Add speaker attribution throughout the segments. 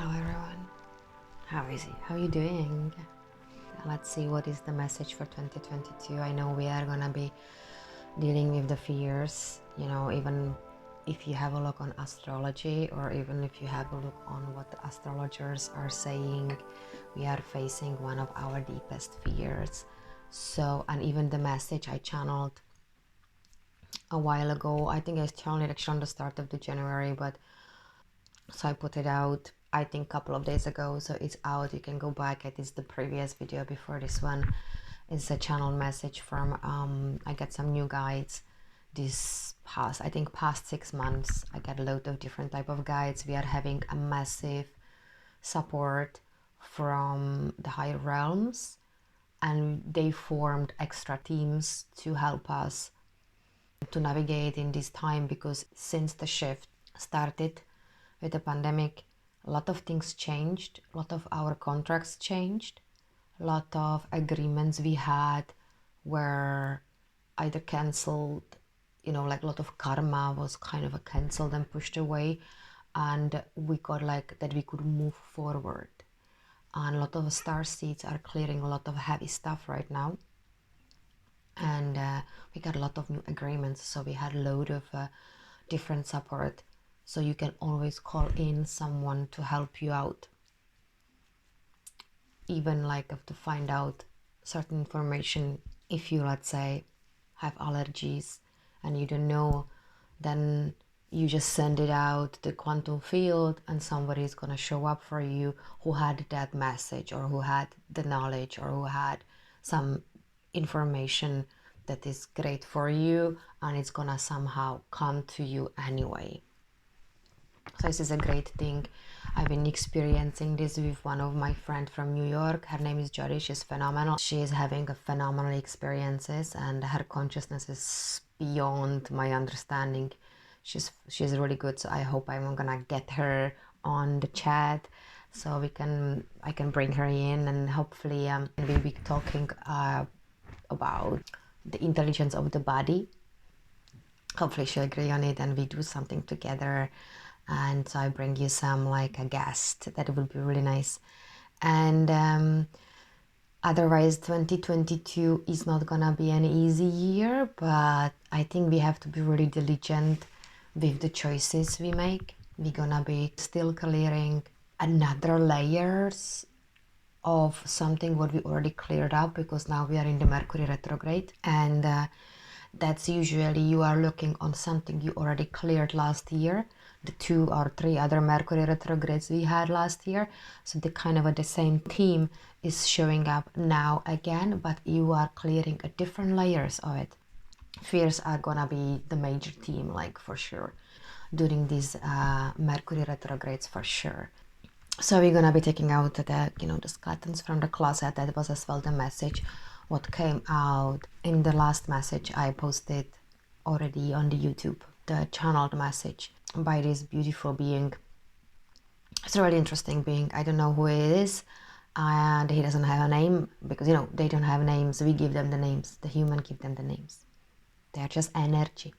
Speaker 1: Hello everyone, how is it? How are you doing? Let's see what is the message for 2022. I know we are gonna be dealing with the fears, even if you have a look on astrology or even if you have a look on what the astrologers are saying, we are facing one of our deepest fears. So, and even the message I channeled a while ago, I think I channeled it actually on the start of the January, but so I put it out I think a couple of days ago, so it's out. You can go back. It is the previous video before this one. It's a channel message from I got some new guides this past 6 months. I got a lot of different type of guides. We are having a massive support from the higher realms, and they formed extra teams to help us to navigate in this time, because since the shift started with the pandemic, a lot of things changed, a lot of our contracts changed, a lot of agreements we had were either cancelled, like a lot of karma was kind of cancelled and pushed away, and we got like that we could move forward. And a lot of starseeds are clearing a lot of heavy stuff right now, and we got a lot of new agreements, so we had a load of different support. So you can always call in someone to help you out, even like to find out certain information. If you, let's say, have allergies and you don't know, then you just send it out the quantum field and somebody is going to show up for you who had that message or who had the knowledge or who had some information that is great for you, and it's gonna somehow come to you anyway. So this is a great thing. I've been experiencing this with one of my friends from New York. Her name is Jody. She's phenomenal. She is having a phenomenal experiences, and her consciousness is beyond my understanding. She's really good. So I hope I'm gonna get her on the chat so I can bring her in, and hopefully we'll be talking about the intelligence of the body. Hopefully she'll agree on it and we do something together. And so I bring you some like a guest. That would be really nice. And otherwise 2022 is not gonna be an easy year, but I think we have to be really diligent with the choices we make. We're gonna be still clearing another layers of something what we already cleared up, because now we are in the Mercury retrograde, and that's usually you are looking on something you already cleared last year, the 2 or 3 other Mercury retrogrades we had last year. So the kind of the same theme is showing up now again, but you are clearing a different layers of it. Fears are gonna be the major theme, like for sure, during these Mercury retrogrades for sure. So we're gonna be taking out the the skeletons from the closet. That was as well the message what came out in the last message I posted already on the YouTube, the channeled message by this beautiful being. It's a really interesting being. I don't know who it is, and he doesn't have a name, because they don't have names. We give them the names. The human give them the names. They're just energy,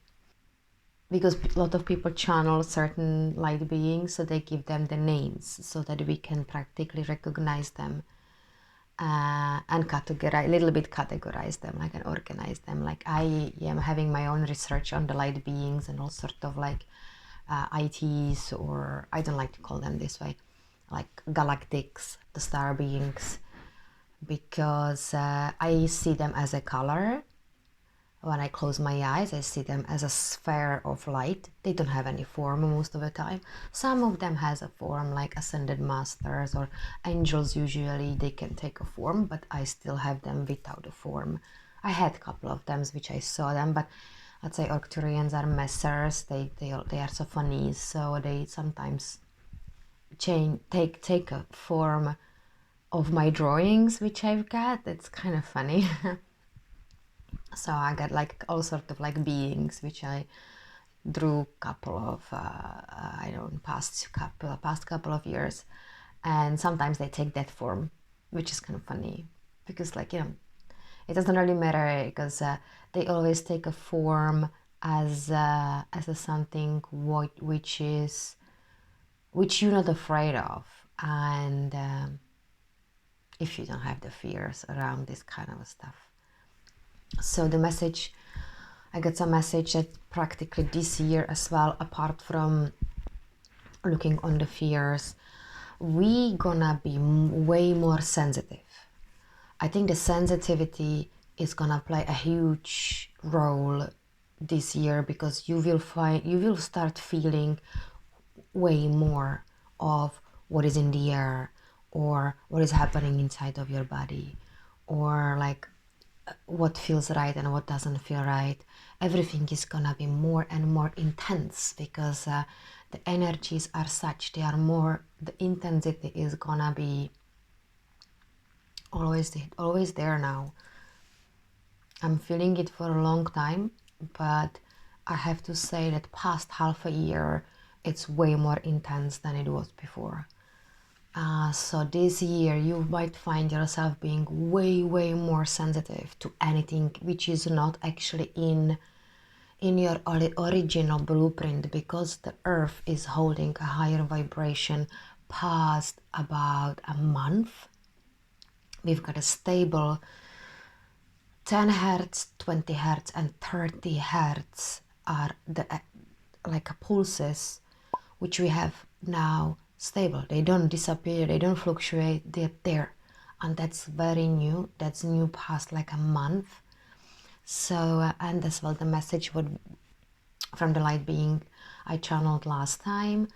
Speaker 1: because a lot of people channel certain light beings, so they give them the names so that we can practically recognize them and categorize them, like, and organize them. Like I am having my own research on the light beings and all sort of like ITs, or I don't like to call them this way, like galactics, the star beings, because I see them as a color. When I close my eyes, I see them as a sphere of light. They don't have any form most of the time. Some of them has a form, like ascended masters or angels. Usually they can take a form, but I still have them without a form. I had a couple of them which I saw them, but let's say Arcturians are messers. They are so funny, so they sometimes take a form of my drawings which I've got. It's kind of funny. So I got like all sort of like beings which I drew couple of past couple of years, and sometimes they take that form, which is kind of funny, because like it doesn't really matter, because they always take a form as a something which you're not afraid of. and if you don't have the fears around this kind of stuff. So the message, I got some message that practically this year as well, apart from looking on the fears, we gonna be way more sensitive. I think the sensitivity is gonna play a huge role this year, because you will start feeling way more of what is in the air, or what is happening inside of your body, or like what feels right and what doesn't feel right. Everything is gonna be more and more intense, because the energies are such, they are more, the intensity is gonna be always there now. I'm feeling it for a long time, but I have to say that past half a year, it's way more intense than it was before. So this year you might find yourself being way more sensitive to anything which is not actually in your original blueprint, because the earth is holding a higher vibration past about a month. We've got a stable 10 hertz, 20 hertz and 30 hertz are the like pulses which we have now stable. They don't disappear, they don't fluctuate, they're there. And that's very new. That's new past like a month. So, and as well the message would, from the light being I channeled last time,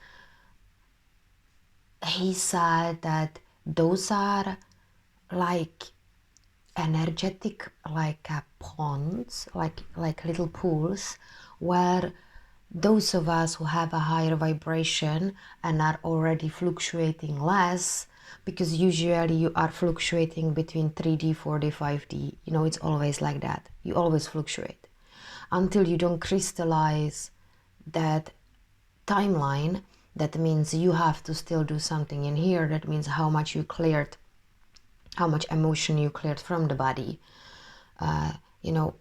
Speaker 1: he said that those are like energetic, like ponds, like little pools, where those of us who have a higher vibration and are already fluctuating less, because usually you are fluctuating between 3D, 4D, 5D, you know, it's always like that. You always fluctuate until you don't crystallize that timeline. That means you have to still do something in here. That means how much you cleared, how much emotion you cleared from the body, you know,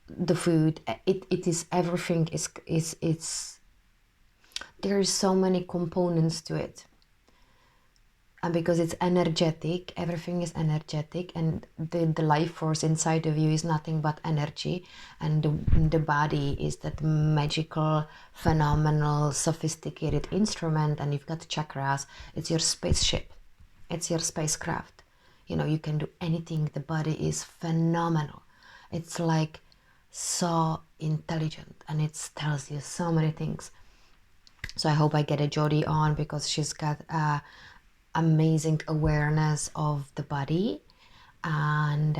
Speaker 1: the food, it is everything is there is so many components to it. And because it's energetic, everything is energetic, and the life force inside of you is nothing but energy, and the body is that magical, phenomenal, sophisticated instrument, and you've got chakras. It's your spaceship, it's your spacecraft. You know, you can do anything. The body is phenomenal. It's like so intelligent, and it tells you so many things. So I hope I get a Jodie on, because she's got amazing awareness of the body, and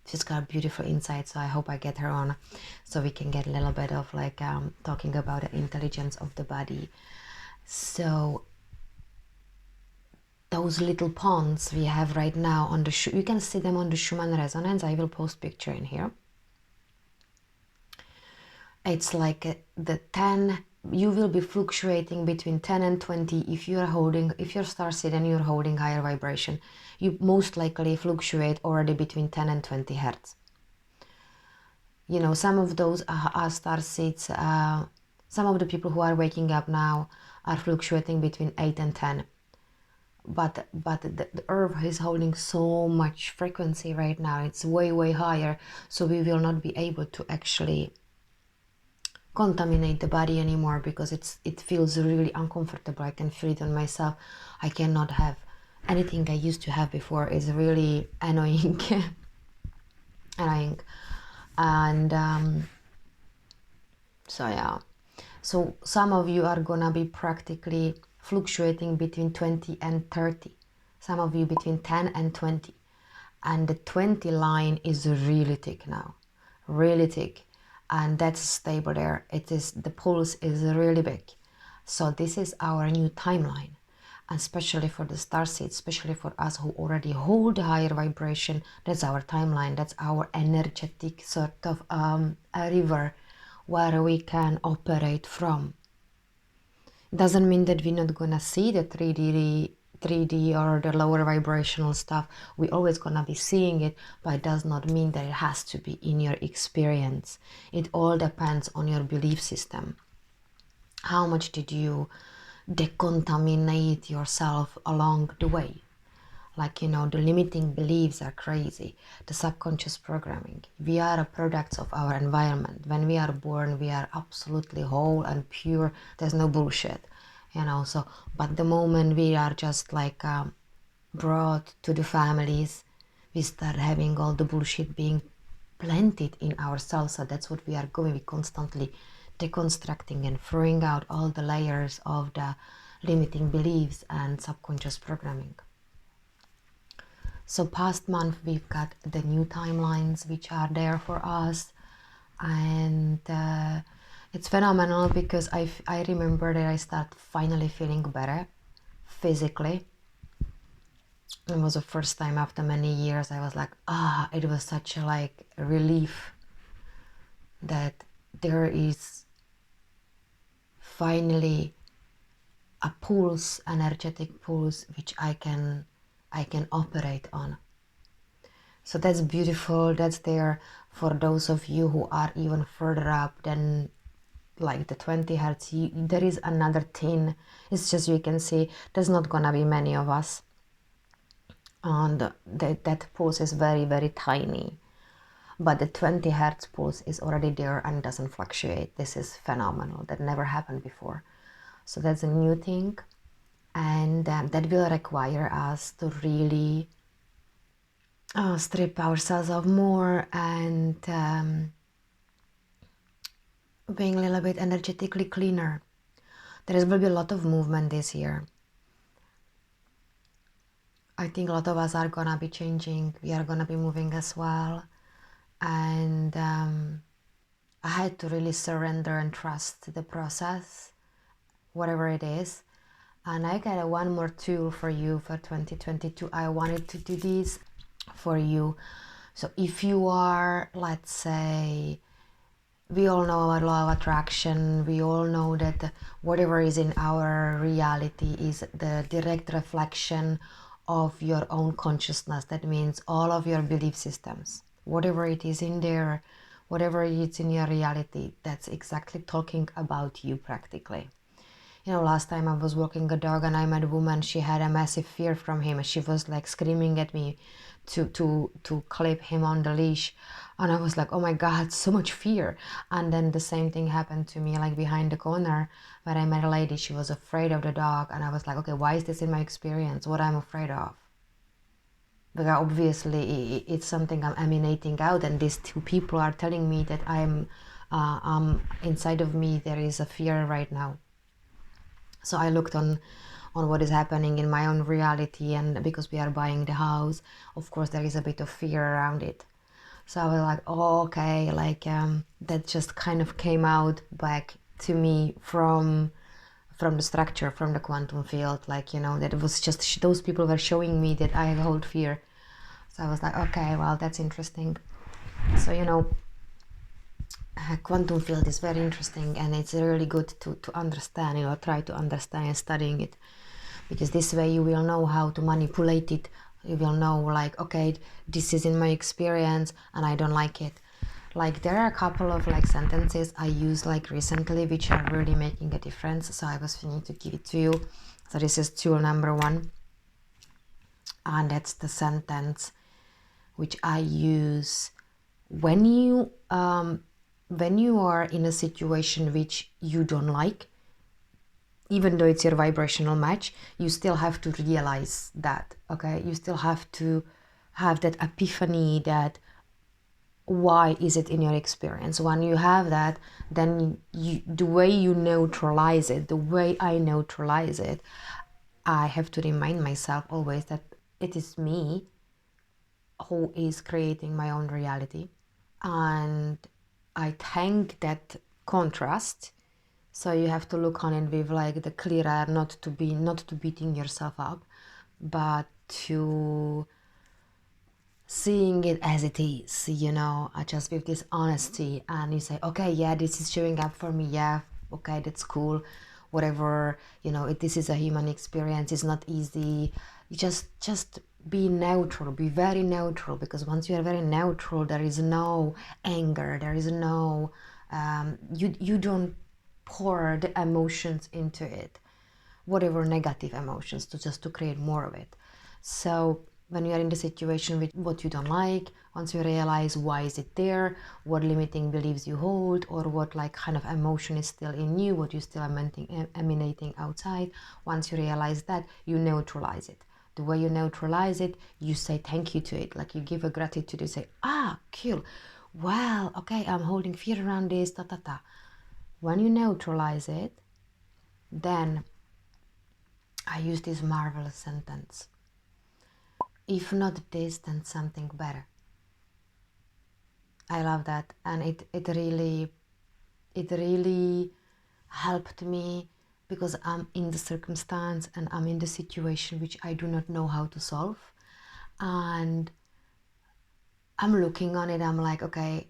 Speaker 1: she's got a beautiful insight. So I hope I get her on, so we can get a little bit of like talking about the intelligence of the body. So those little ponds we have right now on the you can see them on the Schumann resonance. I will post picture in here. It's like the 10, you will be fluctuating between 10 and 20. If you're starseed and you're holding higher vibration, you most likely fluctuate already between 10 and 20 hertz. You know, some of those are starseeds. Some of the people who are waking up now are fluctuating between 8 and 10. But the earth is holding so much frequency right now. It's way higher. So we will not be able to actually contaminate the body anymore, because it feels really uncomfortable. I can feel it on myself. I cannot have anything I used to have before. Is really annoying. And so yeah, so some of you are gonna be practically fluctuating between 20 and 30, some of you between 10 and 20, and the 20 line is really thick now, really thick. And that's stable there. It is, the pulse is really big. So this is our new timeline, and especially for the starseed, especially for us who already hold a higher vibration. That's our timeline. That's our energetic sort of a river where we can operate from. Doesn't mean that we're not gonna see the 3D or the lower vibrational stuff. We're always gonna be seeing it, but it does not mean that it has to be in your experience. It all depends on your belief system. How much did you decontaminate yourself along the way. Like, you know, the limiting beliefs are crazy. The subconscious programming. We are a product of our environment. When we are born, we are absolutely whole and pure. There's no bullshit, you know. So, but the moment we are just like brought to the families, we start having all the bullshit being planted in ourselves. So that's what we are going. We constantly deconstructing and throwing out all the layers of the limiting beliefs and subconscious programming. So past month we've got the new timelines which are there for us, and it's phenomenal because I remember that I start finally feeling better physically. It was the first time after many years I was like, it was such a like relief that there is finally a pulse, energetic pulse, which I can operate on. So that's beautiful. That's there for those of you who are even further up than like the 20 hertz. There is another 10. It's just, you can see there's not gonna be many of us, and that pulse is very, very tiny, but the 20 hertz pulse is already there and doesn't fluctuate. This is phenomenal. That never happened before. So that's a new thing, and that will require us to really strip ourselves of more and being a little bit energetically cleaner. There will be a lot of movement this year. I think a lot of us are gonna be changing. We are gonna be moving as well, and I had to really surrender and trust the process, whatever it is. And I got one more tool for you for 2022. I wanted to do this for you. So if you are, let's say, we all know about law of attraction. We all know that whatever is in our reality is the direct reflection of your own consciousness. That means all of your belief systems, whatever it is in there, whatever it's in your reality, that's exactly talking about you practically. You know, last time I was walking a dog and I met a woman. She had a massive fear from him. She was like screaming at me to clip him on the leash, and I was like, oh my god, so much fear. And then the same thing happened to me like behind the corner where I met a lady. She was afraid of the dog, and I was like, okay, why is this in my experience? What I'm afraid of? Because obviously it's something I'm emanating out, and these two people are telling me that I'm inside of me there is a fear right now. So I looked on what is happening in my own reality, and because we are buying the house, of course there is a bit of fear around it. So I was like, oh, okay, like that just kind of came out back to me from the structure, from the quantum field, like, you know, that it was just those people were showing me that I hold fear. So I was like, okay, well, that's interesting. So, you know, quantum field is very interesting, and it's really good to understand, you know, try to understand studying it, because this way you will know how to manipulate it. You will know, like, okay, this is in my experience and I don't like it. Like, there are a couple of like sentences I use like recently which are really making a difference, so I was thinking to give it to you. So this is tool number 1, and that's the sentence which I use when you are in a situation which you don't like. Even though it's your vibrational match, you still have to realize that, okay? You still have to have that epiphany that why is it in your experience. When you have that, then the way you neutralize it, the way I neutralize it, I have to remind myself always that it is me who is creating my own reality. And I thank that contrast. So you have to look on it with like the clear air, not to beating yourself up, but to seeing it as it is, you know, just with this honesty. And you say, okay, yeah, this is showing up for me. Yeah, okay, that's cool. Whatever, you know, this is a human experience. It's not easy. You just be neutral, be very neutral, because once you are very neutral, there is no anger, there is no, you don't pour the emotions into it. whatever negative emotions, to create more of it. So when you are in the situation with what you don't like, once you realize why is it there, what limiting beliefs you hold, or what like kind of emotion is still in you, what you still emanating outside, once you realize that, you neutralize it. The way you neutralize it, you say thank you to it, like you give a gratitude, you say, ah, cool, well, okay, I'm holding fear around this, ta ta ta. When you neutralize it, then I use this marvelous sentence. If not this, then something better. I love that, and it really helped me, because I'm in the circumstance and I'm in the situation which I do not know how to solve, and I'm looking on it, I'm like, okay,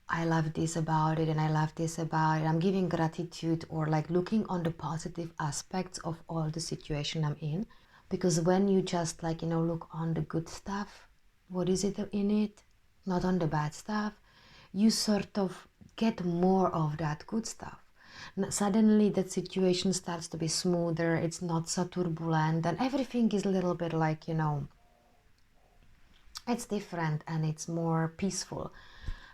Speaker 1: I love this about it and I love this about it. I'm giving gratitude, or like looking on the positive aspects of all the situation I'm in. Because when you just like, look on the good stuff, what is it in it, not on the bad stuff, you sort of get more of that good stuff. Suddenly that situation starts to be smoother, it's not so turbulent, and everything is a little bit like, it's different and it's more peaceful.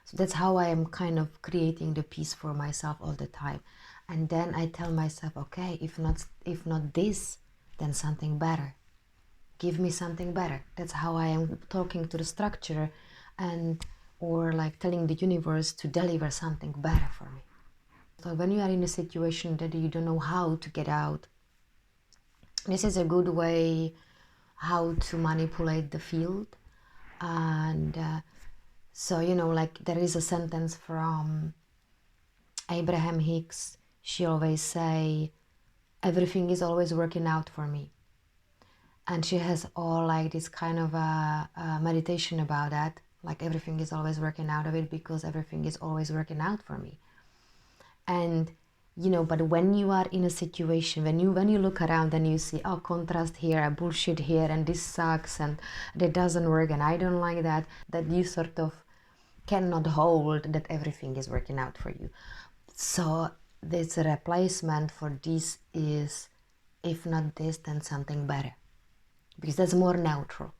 Speaker 1: So that's how I am kind of creating the peace for myself all the time. And then I tell myself, okay, if not this, then something better. Give me something better. That's how I am talking to the structure, and or like telling the universe to deliver something better for me. So when you are in a situation that you don't know how to get out, this is a good way how to manipulate the field. And so, like there is a sentence from Abraham Hicks. She always say, everything is always working out for me. And she has all like this kind of a meditation about that, like everything is always working out of it, because everything is always working out for me. And but when you are in a situation, when you look around and you see, oh, contrast here, a bullshit here, and this sucks, and that doesn't work, and I don't like that you sort of cannot hold that everything is working out for you. So this replacement for this is, if not this, then something better, because that's more neutral,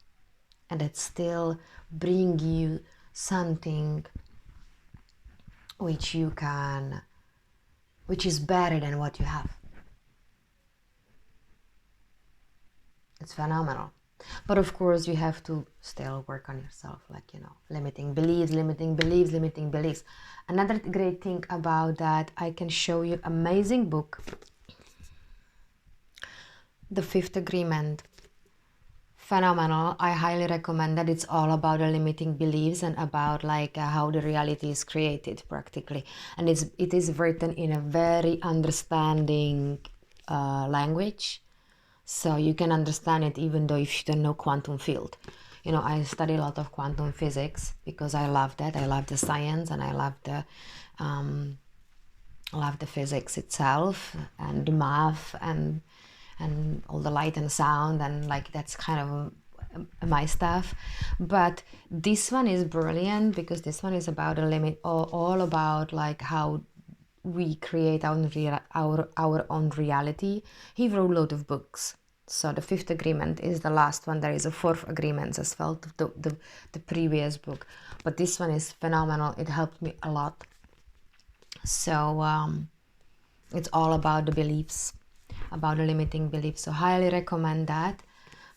Speaker 1: and it still bring you something which is better than what you have. It's phenomenal. But of course you have to still work on yourself, like, limiting beliefs. Another great thing about that, I can show you amazing book, The Fifth Agreement. Phenomenal. I highly recommend that. It's all about the limiting beliefs and about like how the reality is created practically, and it is written in a very understanding language, so you can understand it even though if you don't know quantum field. I study a lot of quantum physics because I love that. I love the science, and I love the physics itself, and the math, and all the light and sound, and like that's kind of my stuff. But this one is brilliant because this one is about the limit, all about like how we create our own reality. He wrote a lot of books. So the Fifth Agreement is the last one. There is a Fourth Agreement as well, the previous book, but this one is phenomenal. It helped me a lot. So it's all about the beliefs, about the limiting beliefs. So highly recommend that,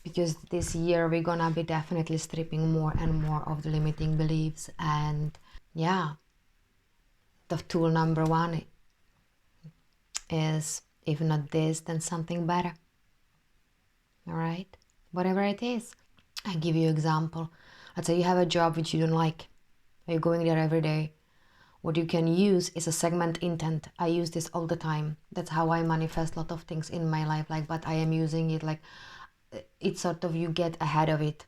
Speaker 1: because this year we're gonna be definitely stripping more and more of the limiting beliefs. And yeah, the tool number one is, if not this, then something better. All right, whatever it is. I give you an example. Let's say you have a job which you don't like. You're going there every day. What you can use is a segment intent. I use this all the time. That's how I manifest a lot of things in my life. Like, but I am using it like, it's sort of, you get ahead of it.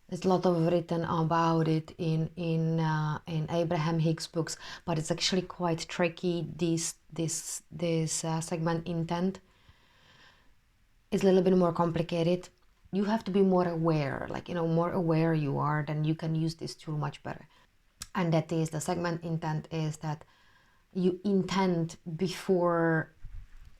Speaker 1: There's a lot of written about it in Abraham Hicks books, but it's actually quite tricky. This segment intent is a little bit more complicated. You have to be more aware. Like, more aware you are, then you can use this tool much better. And that is, the segment intent is that you intend before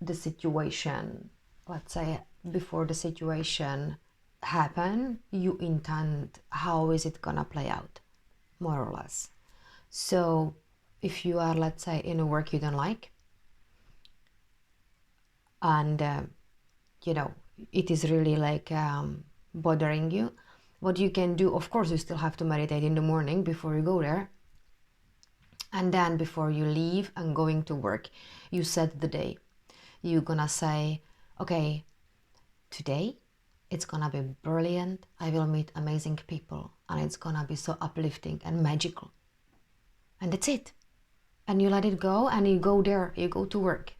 Speaker 1: the situation let's say, before the situation happen, you intend how is it gonna play out, more or less. So if you are, let's say, in a work you don't like, and you know, it is really like bothering you, what you can do, of course, you still have to meditate in the morning before you go there. And then before you leave and going to work, you set the day. You're gonna say, okay, today it's gonna be brilliant. I will meet amazing people and it's gonna be so uplifting and magical. And that's it. And you let it go and you go there, you go to work.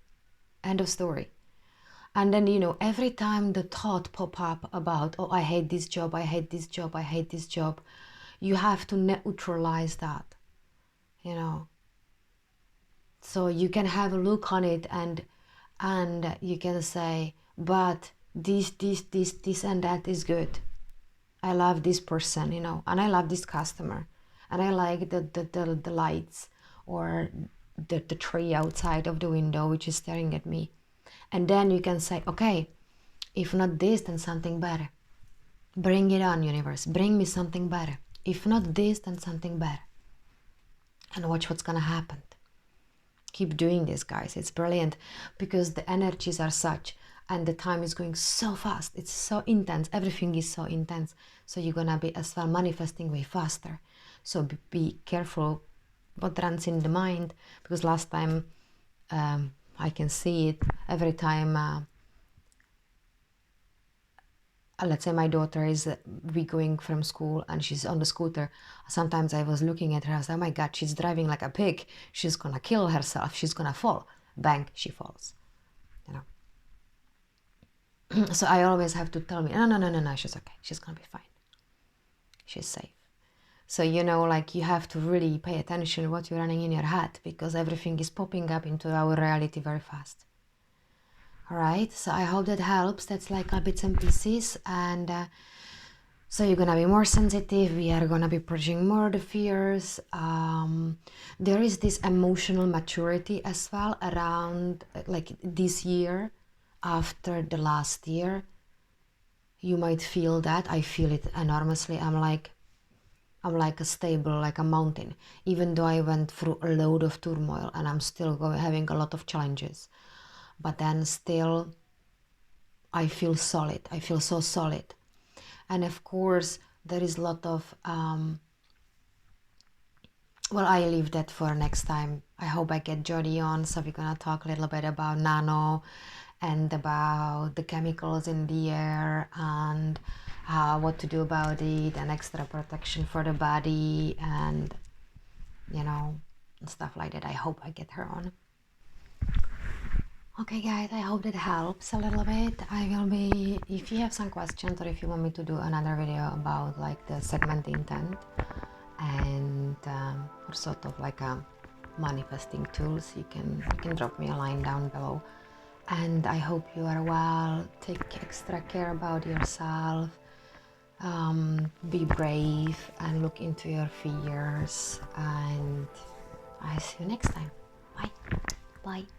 Speaker 1: End of story. And then, you know, every time the thought pop up about, oh, I hate this job, I hate this job, I hate this job, you have to neutralize that, you know. So you can have a look on it and you can say, but this and that is good. I love this person, you know, and I love this customer, and I like the lights or the tree outside of the window which is staring at me. And then you can say, okay, if not this, then something better. Bring it on, universe. Bring me something better. If not this, then something better. And watch what's gonna happen. Keep doing this, guys. It's brilliant because the energies are such and the time is going so fast. It's so intense. Everything is so intense. So you're gonna be as well manifesting way faster. So be careful what runs in the mind, because last time I can see it every time. Let's say my daughter is we going from school and she's on the scooter. Sometimes I was looking at her, I was like, oh my God, she's driving like a pig. She's gonna kill herself. She's gonna fall. Bang, she falls. You know. So I always have to tell me, no, she's okay. She's gonna be fine. She's safe. So, you know, like you have to really pay attention to what you're running in your head, because everything is popping up into our reality very fast. All right, so I hope that helps. That's like a bits and pieces. And so you're gonna be more sensitive. We are gonna be purging more the fears. There is this emotional maturity as well around like this year after the last year. You might feel that. I feel it enormously. I'm like a stable, like a mountain, even though I went through a load of turmoil and I'm still having a lot of challenges. But then still, I feel solid. I feel so solid. And of course, there is a lot of, well, I leave that for next time. I hope I get Jody on, so we're gonna talk a little bit about nano and about the chemicals in the air and what to do about it and extra protection for the body and, you know, stuff like that. I hope I get her on. Okay guys, I hope that helps a little bit. I will be, if you have some questions or if you want me to do another video about like the segment intent and or sort of like a manifesting tools, you can drop me a line down below. And I hope you are well. Take extra care about yourself. Be brave and look into your fears. And I see you next time. Bye. Bye.